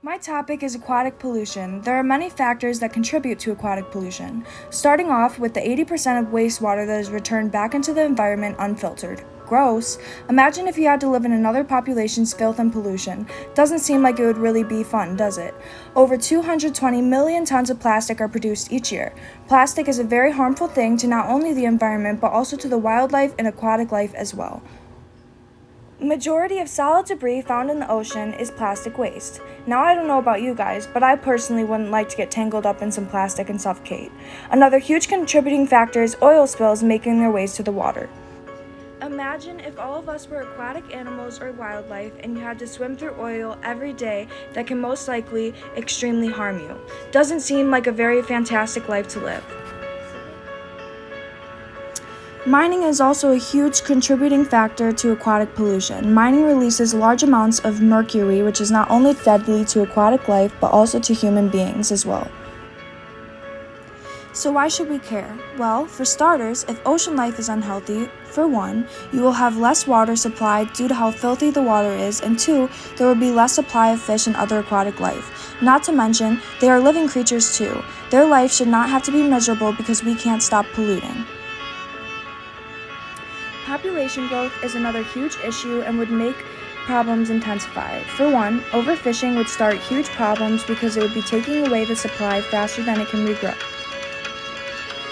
My topic is aquatic pollution. There are many factors that contribute to aquatic pollution, starting off with the 80% of wastewater that is returned back into the environment unfiltered. Gross. Imagine if you had to live in another population's filth and pollution. Doesn't seem like it would really be fun, does it? Over 220 million tons of plastic are produced each year. Plastic is a very harmful thing to not only the environment but also to the wildlife and aquatic life as well. Majority of solid debris found in the ocean is plastic waste. Now I don't know about you guys, but I personally wouldn't like to get tangled up in some plastic and suffocate. Another huge contributing factor is oil spills making their ways to the water. Imagine if all of us were aquatic animals or wildlife and you had to swim through oil every day that can most likely extremely harm you. Doesn't seem like a very fantastic life to live. Mining is also a huge contributing factor to aquatic pollution. Mining releases large amounts of mercury, which is not only deadly to aquatic life, but also to human beings as well. So why should we care? Well, for starters, if ocean life is unhealthy, for one, you will have less water supply due to how filthy the water is, and two, there will be less supply of fish and other aquatic life. Not to mention, they are living creatures too. Their life should not have to be miserable because we can't stop polluting. Population growth is another huge issue and would make problems intensify. For one, overfishing would start huge problems because it would be taking away the supply faster than it can regrow.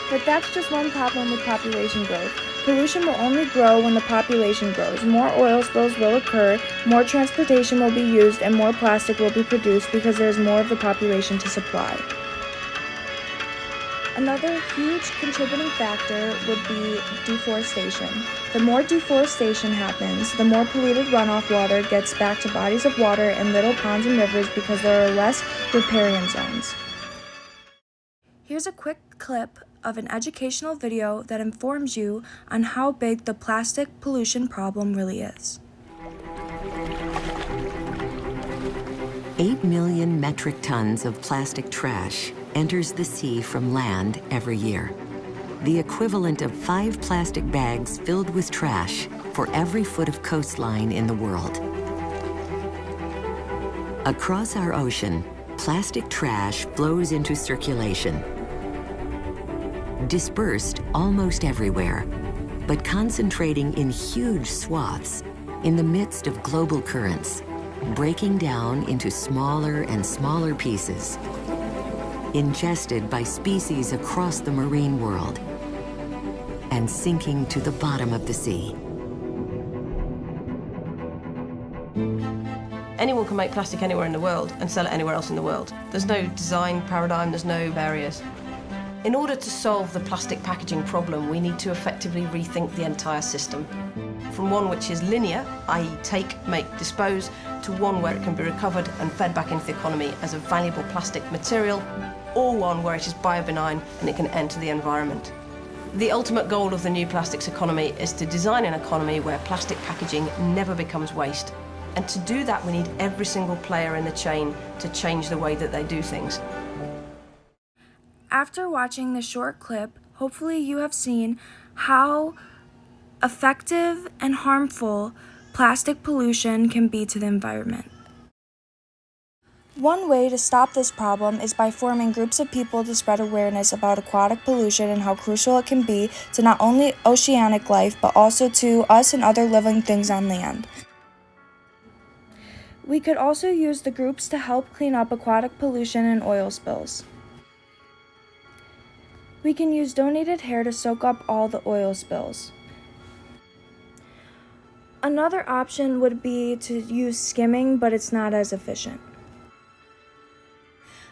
But that's just one problem with population growth. Pollution will only grow when the population grows. More oil spills will occur, more transportation will be used, and more plastic will be produced because there is more of the population to supply. Another huge contributing factor would be deforestation. The more deforestation happens, the more polluted runoff water gets back to bodies of water and little ponds and rivers because there are less riparian zones. Here's a quick clip of an educational video that informs you on how big the plastic pollution problem really is. 8 million metric tons of plastic trash enters the sea from land every year. The equivalent of 5 plastic bags filled with trash for every foot of coastline in the world. Across our ocean, plastic trash flows into circulation, dispersed almost everywhere, but concentrating in huge swaths in the midst of global currents, breaking down into smaller and smaller pieces, ingested by species across the marine world, and sinking to the bottom of the sea. Anyone can make plastic anywhere in the world and sell it anywhere else in the world. There's no design paradigm, there's no barriers. In order to solve the plastic packaging problem, we need to effectively rethink the entire system. From one which is linear, i.e. take, make, dispose, to one where it can be recovered and fed back into the economy as a valuable plastic material, or one where it is biobenign and it can enter the environment. The ultimate goal of the new plastics economy is to design an economy where plastic packaging never becomes waste. And to do that, we need every single player in the chain to change the way that they do things. After watching this short clip, hopefully you have seen how effective and harmful plastic pollution can be to the environment. One way to stop this problem is by forming groups of people to spread awareness about aquatic pollution and how crucial it can be to not only oceanic life, but also to us and other living things on land. We could also use the groups to help clean up aquatic pollution and oil spills. We can use donated hair to soak up all the oil spills. Another option would be to use skimming, but it's not as efficient.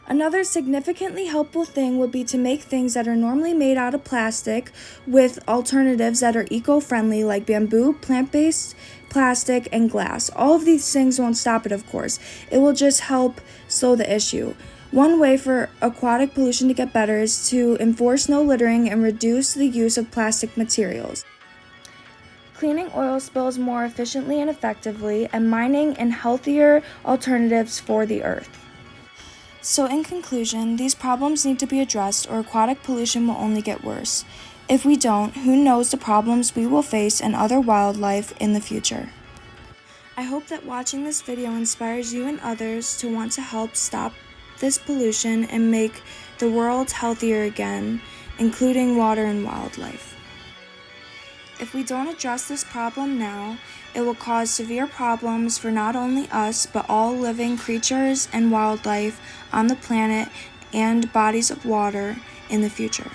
Another significantly helpful thing would be to make things that are normally made out of plastic with alternatives that are eco-friendly like bamboo, plant-based plastic, and glass. All of these things won't stop it, of course. It will just help slow the issue. One way for aquatic pollution to get better is to enforce no littering and reduce the use of plastic materials. Cleaning oil spills more efficiently and effectively, and mining and healthier alternatives for the earth. So in conclusion, these problems need to be addressed or aquatic pollution will only get worse. If we don't, who knows the problems we will face and other wildlife in the future. I hope that watching this video inspires you and others to want to help stop this pollution and make the world healthier again, including water and wildlife. If we don't address this problem now, it will cause severe problems for not only us, but all living creatures and wildlife on the planet and bodies of water in the future.